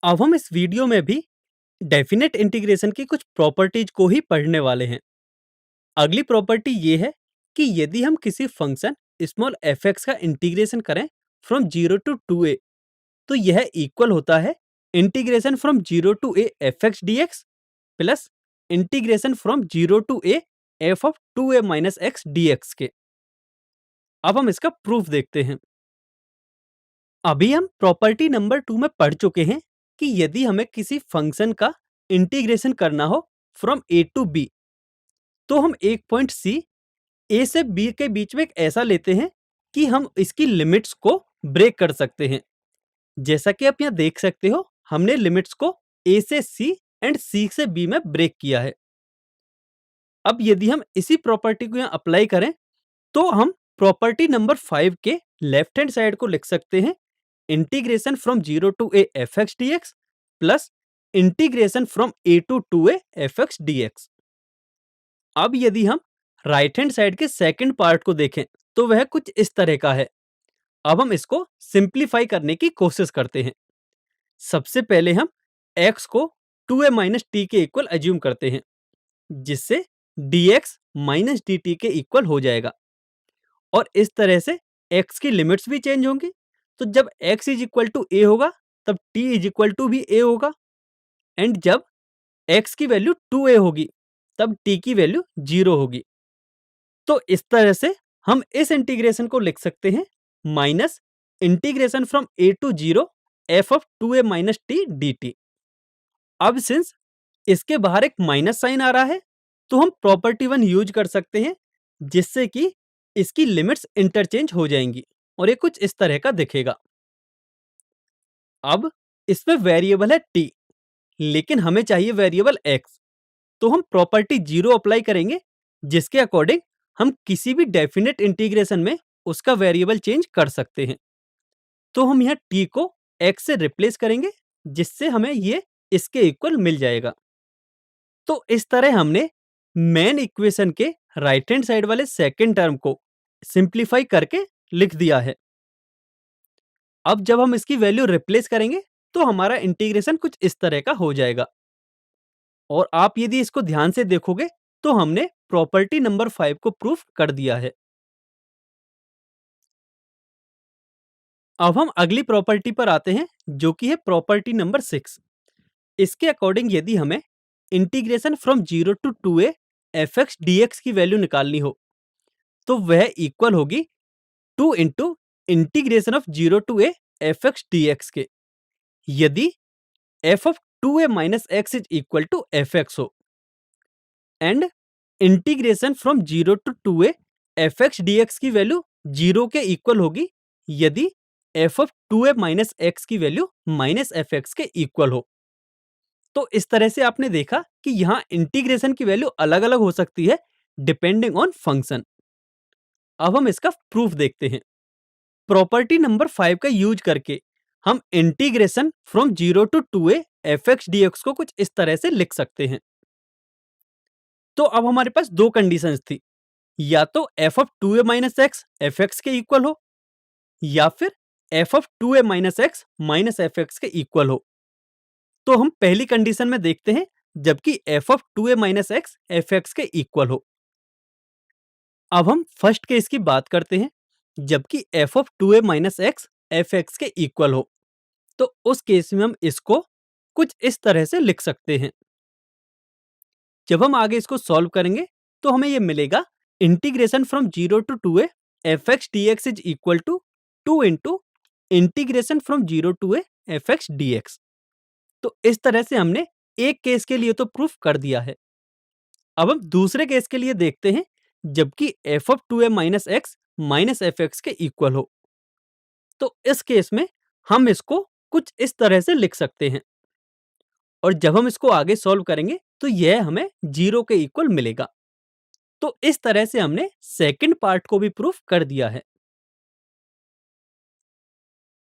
अब हम इस वीडियो में भी डेफिनेट इंटीग्रेशन की कुछ प्रॉपर्टीज को ही पढ़ने वाले हैं। अगली प्रॉपर्टी ये है कि यदि हम किसी फंक्शन स्मॉल एफ एक्स का इंटीग्रेशन करें from zero to two A, तो यह इक्वल होता है integration from zero to A F X D X plus integration from zero to A F of two A minus X D X के। अब हम इसका प्रूफ देखते हैं। अभी हम प्रॉपर्टी नंबर 2 में पढ़ चुके हैं कि यदि हमें किसी फंक्शन का इंटीग्रेशन करना हो फ्रॉम ए टू बी, तो हम एक पॉइंट सी ए से बी के बीच में एक ऐसा लेते हैं कि हम इसकी लिमिट्स को ब्रेक कर सकते हैं। जैसा कि आप यहाँ देख सकते हो, हमने लिमिट्स को ए से सी एंड सी से बी में ब्रेक किया है। अब यदि हम इसी प्रॉपर्टी को यहाँ अप्लाई करें, तो हम प्रॉपर्टी नंबर 5 के लेफ्ट हैंड साइड को लिख सकते हैं integration from zero to A F X D X plus integration from A to two A F X D X. अब यदि हम राइट हैंड साइड के सेकंड पार्ट को देखें, तो वह कुछ इस तरह का है। अब हम इसको सिंप्लीफाई करने की कोशिश करते हैं। सबसे पहले हम x को 2a माइनस टी के इक्वल अज्यूम करते हैं, जिससे dx माइनस डी टी के इक्वल हो जाएगा। और इस तरह से x की लिमिट्स भी चेंज होंगी। तो जब x इज इक्वल टू ए होगा, तब t इज इक्वल टू भी a होगा। एंड जब x की वैल्यू 2a होगी, तब t की वैल्यू 0 होगी। तो इस तरह से हम इस इंटीग्रेशन को लिख सकते हैं minus integration from A to zero F of two A minus T D T. अब सिंस इसके बाहर एक माइनस साइन आ रहा है, तो हम प्रॉपर्टी 1 यूज कर सकते हैं, जिससे कि इसकी लिमिट्स इंटरचेंज हो जाएंगी और ये कुछ इस तरह का दिखेगा। अब इसमें वेरिएबल है टी, लेकिन हमें चाहिए वेरिएबल एक्स। तो हम प्रॉपर्टी 0 अप्लाई करेंगे, जिसके अकॉर्डिंग हम किसी भी डेफिनेट इंटीग्रेशन में उसका वेरिएबल चेंज कर सकते हैं। तो हम यहाँ t को x से रिप्लेस करेंगे, जिससे हमें ये इसके इक्वल मिल जाएगा। तो इस तरह हमने मेन इक्वेशन के राइट हैंड साइड वाले सेकंड टर्म को सिंप्लीफाई करके लिख दिया है। अब जब हम इसकी वैल्यू रिप्लेस करेंगे, तो हमारा इंटीग्रेशन कुछ इस तरह का हो जाएगा। और आप यदि इसको ध्यान से देखोगे, तो हमने प्रॉपर्टी नंबर 5 को प्रूफ कर दिया है। अब हम अगली प्रॉपर्टी पर आते हैं, जो कि है प्रॉपर्टी नंबर 6। इसके अकॉर्डिंग यदि हमें integration from zero to two A F X D X की वैल्यू निकालनी हो, तो वह इक्वल होगी 2 into integration of zero to A F X D X के, यदि F of two A minus X is equal to F X हो। And integration from zero to two A F X D X की value 0 के equal होगी, यदि F of two A minus x की value minus F X के equal हो। तो इस तरह से आपने देखा कि यहाँ इंटीग्रेशन की वैल्यू अलग अलग हो सकती है डिपेंडिंग ऑन फंक्शन। अब हम इसका प्रूफ देखते हैं। प्रॉपर्टी नंबर 5 का यूज करके हम integration from zero to two A F X D X को कुछ इस तरह से लिख सकते हैं। तो अब हमारे पास दो कंडीशंस थी, या तो F of two A minus X F X के इक्वल हो, या फिर F of two A minus X minus F X के इक्वल हो। तो हम पहली कंडीशन में देखते हैं, जबकि F of two A minus X F X के इक्वल हो। अब हम फर्स्ट केस की बात करते हैं, जबकि F of two A minus X F X के इक्वल हो। तो उस केस में हम इसको कुछ इस तरह से लिख सकते हैं। जब हम आगे इसको सॉल्व करेंगे, तो हमें ये मिलेगा integration from zero to two A F X D X is equal to 2 into integration from zero to A F X D X. तो इस तरह से हमने एक केस के लिए तो प्रूफ कर दिया है। अब हम दूसरे केस के लिए देखते हैं, जबकि F of two A minus X minus F X के इक्वल हो। तो इस केस में हम इसको कुछ इस तरह से लिख सकते हैं, और जब हम इसको आगे सॉल्व करेंगे, तो यह हमें 0 के इक्वल मिलेगा। तो इस तरह से हमने सेकंड पार्ट को भी प्रूफ कर दिया है।